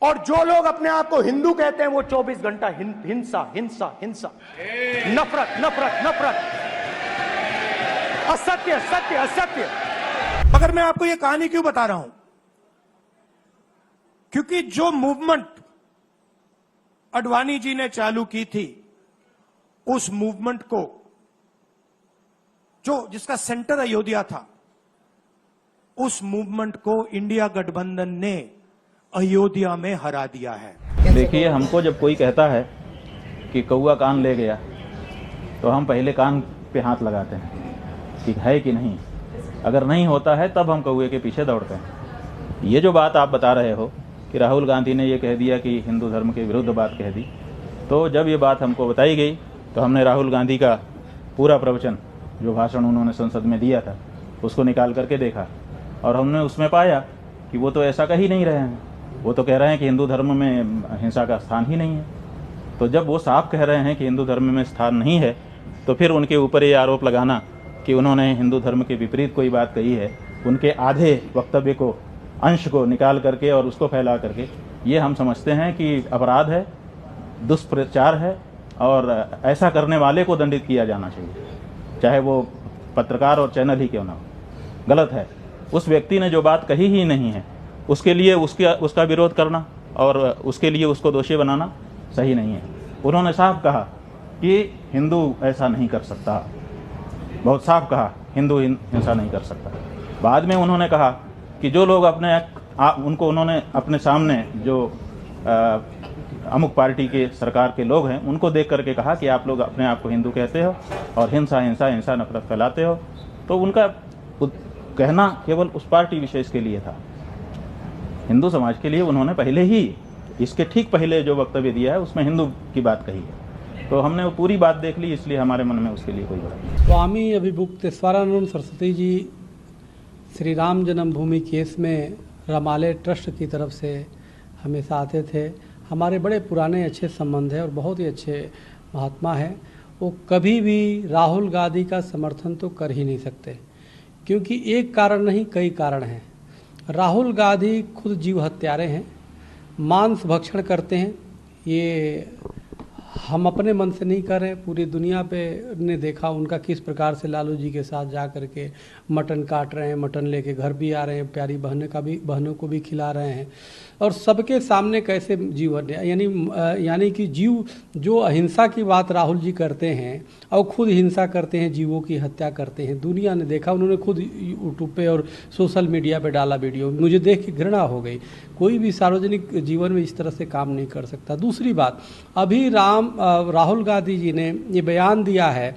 और जो लोग अपने आप को हिंदू कहते हैं वो 24 घंटा हिंसा हिंसा हिंसा, नफरत नफरत नफरत, असत्य सत्य असत्य। मगर मैं आपको ये कहानी क्यों बता रहा हूं? क्योंकि जो मूवमेंट अडवाणी जी ने चालू की थी, उस मूवमेंट को जिसका सेंटर अयोध्या था, उस मूवमेंट को इंडिया गठबंधन ने अयोध्या में हरा दिया है। देखिए, हमको जब कोई कहता है कि कौआ कान ले गया, तो हम पहले कान पे हाथ लगाते हैं कि है कि नहीं। अगर नहीं होता है तब हम कौए के पीछे दौड़ते हैं। ये जो बात आप बता रहे हो कि राहुल गांधी ने ये कह दिया कि हिंदू धर्म के विरुद्ध बात कह दी, तो जब ये बात हमको बताई गई तो हमने राहुल गांधी का पूरा प्रवचन, जो भाषण उन्होंने संसद में दिया था, उसको निकाल करके देखा और हमने उसमें पाया कि वो तो ऐसा कह ही नहीं रहे हैं। वो तो कह रहे हैं कि हिंदू धर्म में हिंसा का स्थान ही नहीं है। तो जब वो साफ कह रहे हैं कि हिंदू धर्म में स्थान नहीं है, तो फिर उनके ऊपर ये आरोप लगाना कि उन्होंने हिंदू धर्म के विपरीत कोई बात कही है, उनके आधे वक्तव्य को, अंश को निकाल करके और उसको फैला करके, ये हम समझते हैं कि अपराध है, दुष्प्रचार है और ऐसा करने वाले को दंडित किया जाना चाहिए, चाहे वो पत्रकार और चैनल ही क्यों ना हो। गलत है। उस व्यक्ति ने जो बात कही ही नहीं है, उसके लिए उसका विरोध करना और उसके लिए उसको दोषी बनाना सही नहीं है। उन्होंने साफ कहा कि हिंदू ऐसा नहीं कर सकता, बहुत साफ कहा, हिंदू हिंसा नहीं कर सकता। बाद में उन्होंने कहा कि जो लोग उनको उन्होंने अपने सामने जो अमुक पार्टी के सरकार के लोग हैं, उनको देख करके कहा कि आप लोग अपने आप को हिंदू कहते हो और हिंसा हिंसा हिंसा नफरत फैलाते हो। तो उनका कहना केवल उस पार्टी विशेष के लिए था। हिंदू समाज के लिए उन्होंने पहले ही, इसके ठीक पहले जो वक्तव्य दिया है उसमें हिंदू की बात कही है। तो हमने वो पूरी बात देख ली, इसलिए हमारे मन में उसके लिए कोई बात नहीं। स्वामी अभिभूक्तेश्वरानंद सरस्वती जी श्री राम जन्मभूमि केस में रामालय ट्रस्ट की तरफ से हमेशा आते थे। हमारे बड़े पुराने अच्छे संबंध है और बहुत ही अच्छे महात्मा हैं। वो कभी भी राहुल गांधी का समर्थन तो कर ही नहीं सकते, क्योंकि एक कारण नहीं कई कारण हैं। राहुल गांधी खुद जीव हत्यारे हैं, मांस भक्षण करते हैं। ये हम अपने मन से नहीं कर रहे, पूरी दुनिया पे ने देखा उनका किस प्रकार से लालू जी के साथ जा कर के मटन काट रहे हैं, मटन लेके घर भी आ रहे हैं, प्यारी बहनों को भी खिला रहे हैं और सबके सामने कैसे जीव यानी कि जीव जो अहिंसा की बात राहुल जी करते हैं और खुद हिंसा करते हैं, जीवों की हत्या करते हैं। दुनिया ने देखा, उन्होंने खुद यूट्यूब पे और सोशल मीडिया पे डाला वीडियो, मुझे देख के घृणा हो गई। कोई भी सार्वजनिक जीवन में इस तरह से काम नहीं कर सकता। दूसरी बात, अभी राहुल गांधी जी ने ये बयान दिया है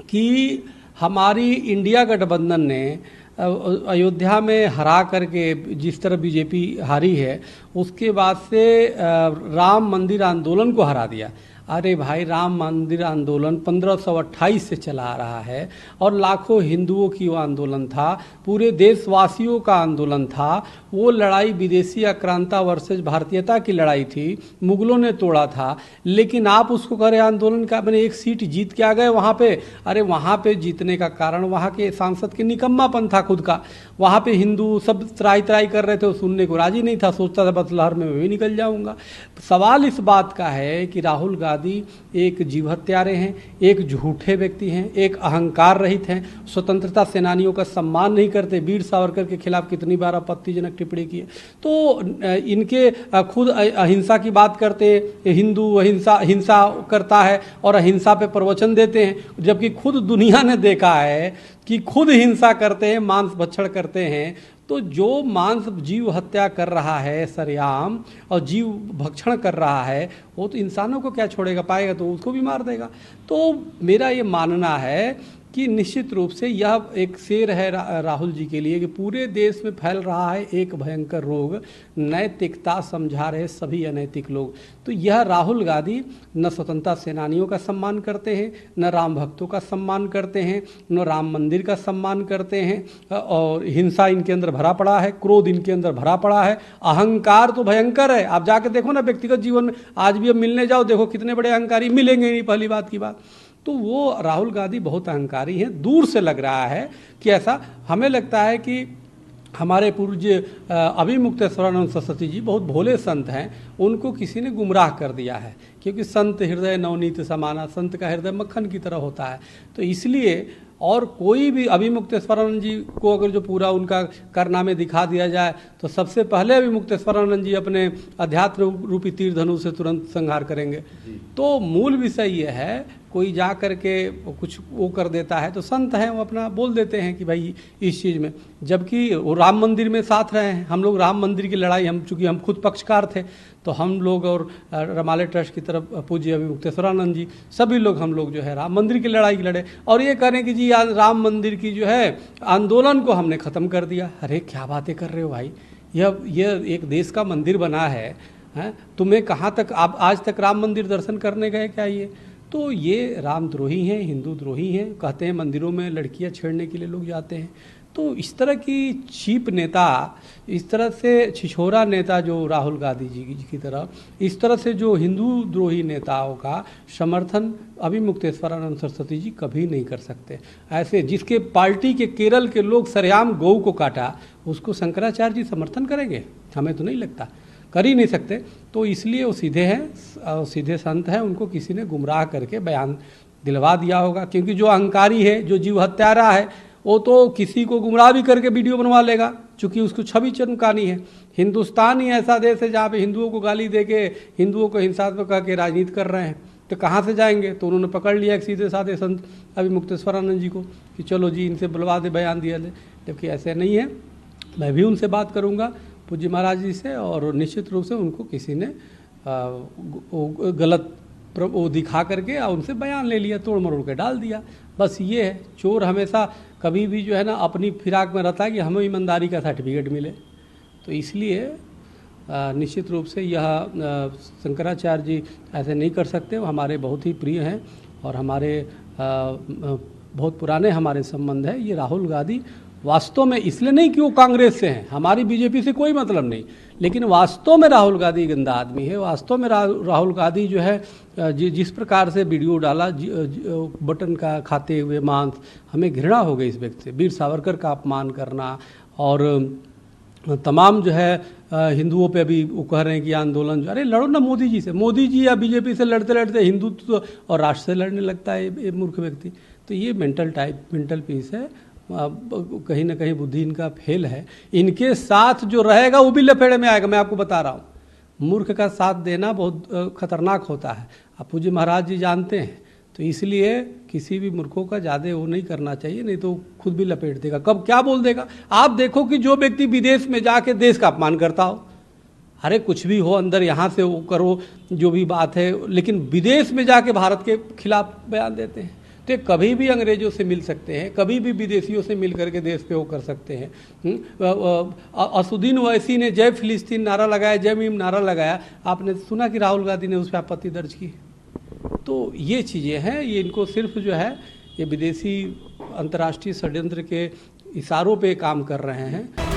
कि हमारी इंडिया गठबंधन ने अयोध्या में हरा करके, जिस तरह बीजेपी हारी है, उसके बाद से राम मंदिर आंदोलन को हरा दिया। अरे भाई, राम मंदिर आंदोलन 1528 से चला आ रहा है और लाखों हिंदुओं की वो आंदोलन था, पूरे देशवासियों का आंदोलन था। वो लड़ाई विदेशी आक्रांता वर्सेस भारतीयता की लड़ाई थी, मुगलों ने तोड़ा था। लेकिन आप उसको करें आंदोलन का, मैंने एक सीट जीत के आ गए वहाँ पे। अरे वहाँ पे जीतने का कारण वहाँ के सांसद के निकम्मापन था खुद का। वहाँ पे हिंदू सब त्राई कर रहे थे, वो सुनने को राजी नहीं था, सोचता था बस लहर में मैं भी निकल जाऊँगा। सवाल इस बात का है कि राहुल गांधी एक जीव हत्यारे हैं, एक झूठे व्यक्ति हैं, एक अहंकार रहित हैं, स्वतंत्रता सेनानियों का सम्मान नहीं करते। वीर सावरकर के खिलाफ कितनी बार आपत्तिजनक टिप्पणी की है। तो इनके खुद अहिंसा की बात करते, हिंदू हिंसा करता है और अहिंसा पे प्रवचन देते हैं, जबकि खुद दुनिया ने देखा है कि खुद हिंसा करते हैं, मांस भक्षण करते हैं। तो जो मांस जीव हत्या कर रहा है सरेआम और जीव भक्षण कर रहा है, वो तो इंसानों को क्या छोड़ेगा, पाएगा तो उसको भी मार देगा। तो मेरा ये मानना है कि निश्चित रूप से यह एक शेर है राहुल जी के लिए कि पूरे देश में फैल रहा है एक भयंकर रोग, नैतिकता समझा रहे सभी अनैतिक लोग। तो यह राहुल गांधी न स्वतंत्रता सेनानियों का सम्मान करते हैं, न राम भक्तों का सम्मान करते हैं, न राम मंदिर का सम्मान करते हैं और हिंसा इनके अंदर भरा पड़ा है, क्रोध इनके अंदर भरा पड़ा है, अहंकार तो भयंकर है। आप जाके देखो ना व्यक्तिगत जीवन में, आज भी अब मिलने जाओ, देखो कितने बड़े अहंकारी मिलेंगे नहीं, पहली बात की बात। तो वो राहुल गांधी बहुत अहंकारी हैं। दूर से लग रहा है कि ऐसा, हमें लगता है कि हमारे पूज्य अभिमुक्तेश्वरानंद सरस्वती जी बहुत भोले संत हैं, उनको किसी ने गुमराह कर दिया है, क्योंकि संत हृदय नवनीत समाना, संत का हृदय मक्खन की तरह होता है। तो इसलिए और कोई भी अभिमुक्तेश्वरानंद जी को अगर जो पूरा उनका कारनामे दिखा दिया जाए तो सबसे पहले अभिमुक्तेश्वरानंद जी अपने अध्यात्म रूपी तीर धनुष से तुरंत संहार करेंगे। तो मूल विषय ये है, कोई जा कर के कुछ वो कर देता है तो संत हैं वो अपना बोल देते हैं कि भाई इस चीज़ में, जबकि वो राम मंदिर में साथ रहे हैं। हम लोग राम मंदिर की लड़ाई, हम चूँकि हम खुद पक्षकार थे तो हम लोग और रमालय ट्रस्ट की तरफ पूज्य अभिमुक्तेश्वरानंद जी सभी लोग हम लोग जो है राम मंदिर की लड़ाई लड़े और ये करें कि जी आज राम मंदिर की जो है आंदोलन को हमने ख़त्म कर दिया। अरे क्या बातें कर रहे हो भाई, यह एक देश का मंदिर बना है, तुम्हें कहाँ तक, आप आज तक राम मंदिर दर्शन करने गए क्या? ये तो ये रामद्रोही हैं, हिंदू द्रोही हैं, कहते हैं मंदिरों में लड़कियां छेड़ने के लिए लोग जाते हैं। तो इस तरह की चीप नेता, इस तरह से छिछोरा नेता जो राहुल गांधी जी की तरह, इस तरह से जो हिंदू द्रोही नेताओं का समर्थन अभिमुक्तेश्वरानंद सरस्वती जी कभी नहीं कर सकते। ऐसे जिसके पार्टी के केरल के लोग सरेआम गौ को काटा, उसको शंकराचार्य जी समर्थन करेंगे? हमें तो नहीं लगता, कर ही नहीं सकते। तो इसलिए वो सीधे हैं, सीधे संत हैं, उनको किसी ने गुमराह करके बयान दिलवा दिया होगा। क्योंकि जो अहंकारी है, जो जीव हत्यारा है, वो तो किसी को गुमराह भी करके वीडियो बनवा लेगा, चूँकि उसको छवि चमकानी है। हिंदुस्तान ही ऐसा देश है जहाँ पे हिंदुओं को गाली दे के, हिंदुओं को हिंसात्मक कह के राजनीति कर रहे हैं, तो कहाँ से जाएंगे? तो उन्होंने पकड़ लिया एक सीधे साधे संत अभिमुक्तेश्वरानंद जी को कि चलो जी इनसे बुलवा दे, बयान दिया दे। जबकि ऐसे नहीं है। मैं भी उनसे बात करूँगा पूज्य महाराज जी से, और निश्चित रूप से उनको किसी ने गलत वो दिखा करके और उनसे बयान ले लिया, तोड़ मरोड़ के डाल दिया। बस ये है, चोर हमेशा कभी भी जो है ना अपनी फिराक में रहता है कि हमें ईमानदारी का सर्टिफिकेट मिले। तो इसलिए निश्चित रूप से यह शंकराचार्य जी ऐसे नहीं कर सकते। वो हमारे बहुत ही प्रिय हैं और हमारे बहुत पुराने हमारे संबंध है। ये राहुल गांधी वास्तव में इसलिए नहीं कि वो कांग्रेस से हैं, हमारी बीजेपी से कोई मतलब नहीं, लेकिन वास्तव में राहुल गांधी गंदा आदमी है। वास्तव में राहुल गांधी जो है जिस प्रकार से वीडियो डाला बटन का खाते हुए मांस, हमें घृणा हो गई इस व्यक्ति से। वीर सावरकर का अपमान करना और तमाम जो है हिंदुओं पे अभी वो कह रहे हैं कि आंदोलन जो, अरे लड़ो ना मोदी जी से। मोदी जी या बीजेपी से लड़ते लड़ते हिंदुत्व और राष्ट्र से लड़ने लगता है ये मूर्ख व्यक्ति। तो ये मेंटल पीस है, कहीं ना कहीं बुद्धि इनका फेल है। इनके साथ जो रहेगा वो भी लपेड़े में आएगा, मैं आपको बता रहा हूँ। मूर्ख का साथ देना बहुत खतरनाक होता है, आप पूज्य महाराज जी जानते हैं। तो इसलिए किसी भी मूर्खों का ज़्यादा वो नहीं करना चाहिए, नहीं तो खुद भी लपेट देगा। कब क्या बोल देगा? आप देखो कि जो व्यक्ति विदेश में जाके देश का अपमान करता हो, अरे कुछ भी हो अंदर यहाँ से वो करो जो भी बात है, लेकिन विदेश में जाके भारत के खिलाफ बयान देते हैं। तो कभी भी अंग्रेजों से मिल सकते हैं, कभी भी विदेशियों से मिल करके देश पे वो कर सकते हैं। असुद्दीन ओवैसी ने जय फिलिस्तीन नारा लगाया, जय मीम नारा लगाया, आपने सुना कि राहुल गांधी ने उस पर आपत्ति दर्ज की? तो ये चीज़ें हैं, ये इनको सिर्फ जो है ये विदेशी अंतर्राष्ट्रीय षड्यंत्र के इशारों पे काम कर रहे हैं।